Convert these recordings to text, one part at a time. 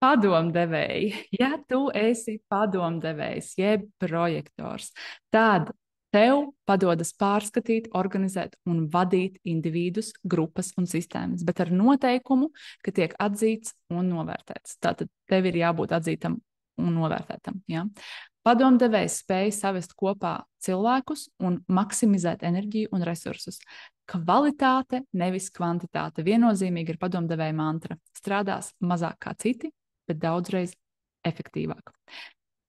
Padomdevēji, ja tu esi padomdevējs, jeb projektors, tad tev padodas pārskatīt, organizēt un vadīt individus, grupas un sistēmas, bet ar noteikumu, ka tiek atzīts un novērtēts. Tātad tev ir jābūt atzītam un novērtētam. Ja? Padomdevējs spēj savest kopā cilvēkus un maksimizēt enerģiju un resursus. Kvalitāte, nevis kvantitāte. Viennozīmīgi ir padomdevēja mantra. Strādās mazāk kā citi, bet daudzreiz efektīvāk.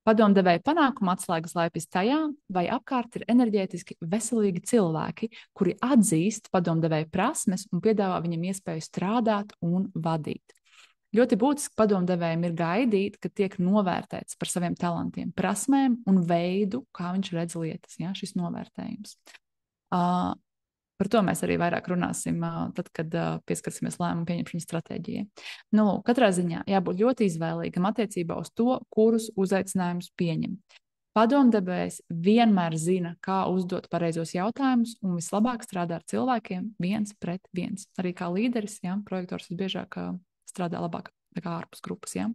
Padomdevēja panākuma atslēgas laipjas tajā, vai apkārt ir enerģētiski veselīgi cilvēki, kuri atzīst padomdevēja prasmes un piedāvā viņam iespēju strādāt un vadīt. Ļoti būtiski padomdevējiem ir gaidīt, ka tiek novērtēts par saviem talantiem, prasmēm un veidu, kā viņš redz lietas, ja, šis novērtējums. Par to mēs arī vairāk runāsim, tad, kad pieskarsimies lēmumu pieņemšanas stratēģijai. Nu, katrā ziņā jābūt ļoti izvēlīgam attiecībā uz to, kurus uzaicinājumus pieņem. Padomdevējs vienmēr zina, kā uzdot pareizos jautājumus un vislabāk strādā ar cilvēkiem viens pret viens. Arī kā līderis, ja, projektors visbiežāk strādā labāk nekā ārpus grupas. Ja.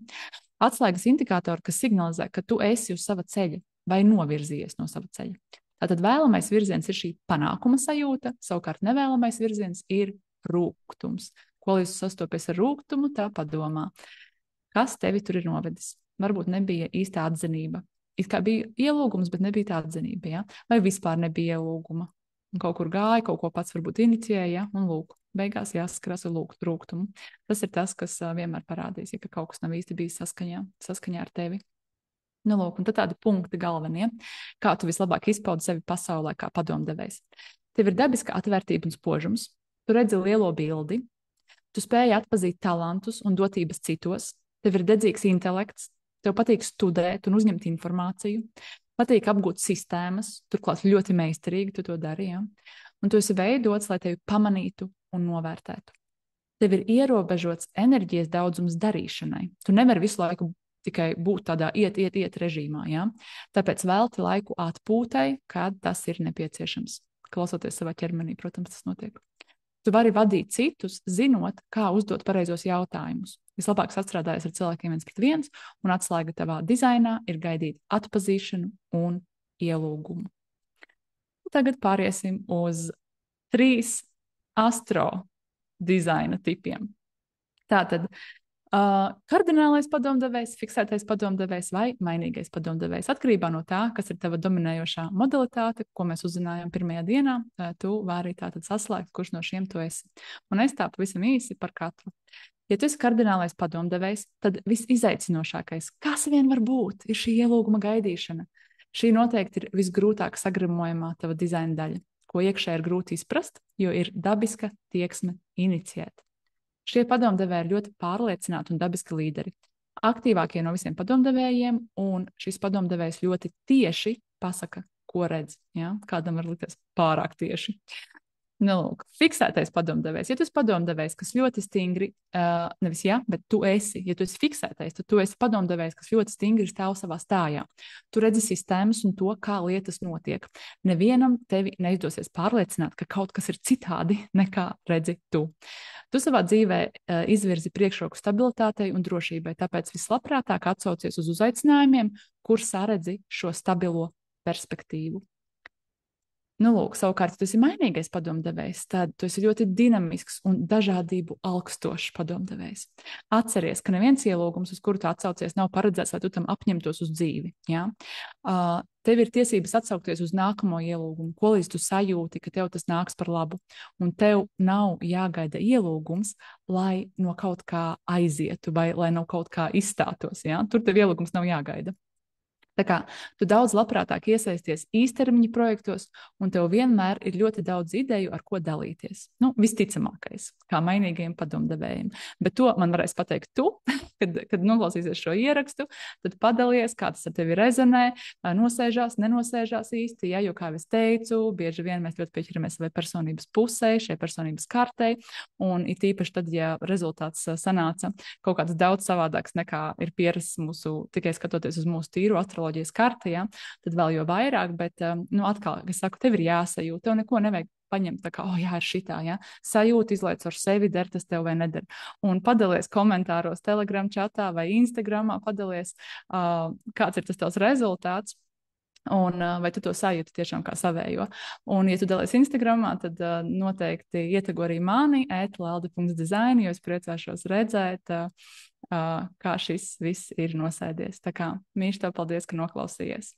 Atslēgas indikātori, kas signalizē, ka tu esi uz sava ceļa vai novirzījies no sava ceļa. Tātad vēlamais virziens ir šī panākuma sajūta, savukārt nevēlamais virziens ir rūgtums. Ko līdz sastopies ar rūgtumu, tā padomā. Kas tevi tur ir novedis? Varbūt nebija īsta atzinība. It kā bija ielūgums, bet nebija tā atzinība. Ja? Vai vispār nebija ielūguma. Un kaut kur gāja, kaut ko pats varbūt inicijēja, ja? Un lūk, beigās jāskarās ar rūgtumu. Tas ir tas, kas vienmēr parādīs, ja ka kaut kas nav īsti bijis saskaņā ar tevi. Nu, lūk, un tad tādi punkti galvenie, kā tu vislabāk izpaudi sevi pasaulē kā padomdevējs. Tev ir dabiska atvērtība un spožums, tu redzi lielo bildi, tu spēji atpazīt talantus un dotības citos, tev ir dedzīgs intelekts, tev patīk studēt un uzņemt informāciju, patīk apgūt sistēmas, turklāt ļoti meistarīgi tu to dari, ja? Un tu esi veidots, lai tevi pamanītu un novērtētu. Tev ir ierobežots enerģijas daudzums darīšanai. Tu nevari visu laiku tikai būt tādā iet režīmā. Ja? Tāpēc velti laiku atpūtai, kad tas ir nepieciešams. Klausoties savā ķermenī, protams, tas notiek. Tu vari vadīt citus, zinot, kā uzdot pareizos jautājumus. Vislabāk sastrādājies ar cilvēkiem 1 pret 1, un atslēga tavā dizainā ir gaidīt atpazīšanu un ielūgumu. Tagad pāriesim uz 3 astro dizaina tipiem. Tātad kardinālais padomdevējs, fiksētais padomdevējs vai mainīgais padomdevējs. Atkarībā no tā, kas ir tava dominējošā modalitāte, ko mēs uzzinājām pirmajā dienā, tu vari tātad saslēgt, kurš no šiem tu esi. Un es tā pavisam īsi par katru. Ja tu esi kardinālais padomdevējs, tad visizaicinošākais, kas vien var būt, ir šī ielūguma gaidīšana. Šī noteikti ir visgrūtāk sagramojamā tava dizaina daļa, ko iekšē ir grūti izprast, jo ir dabiska tieksme iniciēt. Šie padomdevēji ir ļoti pārliecināti un dabiski līderi. Aktīvākie no visiem padomdevējiem, un šis padomdevējs ļoti tieši pasaka, ko redz. Ja? Kādam var likties pārāk tieši. Nu, lūk, fiksētais padomdevējs. Ja tu esi padomdevējs, kas ļoti stingri, nevis ja, bet tu esi, ja tu esi fiksētais, tad tu esi padomdevējs, kas ļoti stingri stāv savā stājā. Tu redzi sistēmas un to, kā lietas notiek. Nevienam tevi neizdosies pārliecināt, ka kaut kas ir citādi nekā redzi tu. Tu savā dzīvē izvirzi priekšroku stabilitātei un drošībai, tāpēc vislabprātāk atsaucies uz uzaicinājumiem, kur saredzi šo stabilo perspektīvu. Nu, lūk, savukārt, ja tu esi mainīgais padomdevējs, tad tu esi ļoti dinamisks un dažādību augstošs padomdevējs. Atceries, ka neviens ielūgums, uz kuru tu atsaucies, nav paredzēts, lai tu tam apņemtos uz dzīvi. Ja? Tev ir tiesības atsaukties uz nākamo ielūgumu, ko līdz tu sajūti, ka tev tas nāks par labu. Un tev nav jāgaida ielūgums, lai no kaut kā aizietu vai lai no kaut kā izstātos. Ja? Tur tev ielūgums nav jāgaida. Tā kā tu daudz labprātāk iesaisties īstermiņa projektos, un tev vienmēr ir ļoti daudz ideju, ar ko dalīties. Nu, visticamākais, kā mainīgajiem padomdevējiem. Bet to man varēs pateikt tu, kad noklausīsies šo ierakstu, tad padalies, kā tas ar tevi rezonē, nosēžās, nenosēžās īsti, ja, jo, kā es teicu, bieži vien mēs ļoti pieķeramies savai personības pusē, šai personības kartei, un it īpaši tad, ja rezultāts sanāca kaut kāds daudz savādāks nekā ir pierasts mūsu, tikai skatoties uz mūsu tīru astroloģijas karti, ja, tad vēl jo vairāk, bet, nu, atkal, es saku, tev ir jāsajūt, tev neko nevajag paņemt tā kā, jā, ir šitā, ja? Sajūta, izlaic ar sevi, der tas tev vai neder. Un padalies komentāros Telegram čatā vai Instagramā, padalies, kāds ir tas tavs rezultāts. Un, vai tu to sajūti tiešām kā savējo? Un, ja tu dalies Instagramā, tad noteikti ietegu arī mani, @lalde.design, jo es priecāšos redzēt, kā šis viss ir nosēdies. Tā kā mīļš tev paldies, ka noklausījies.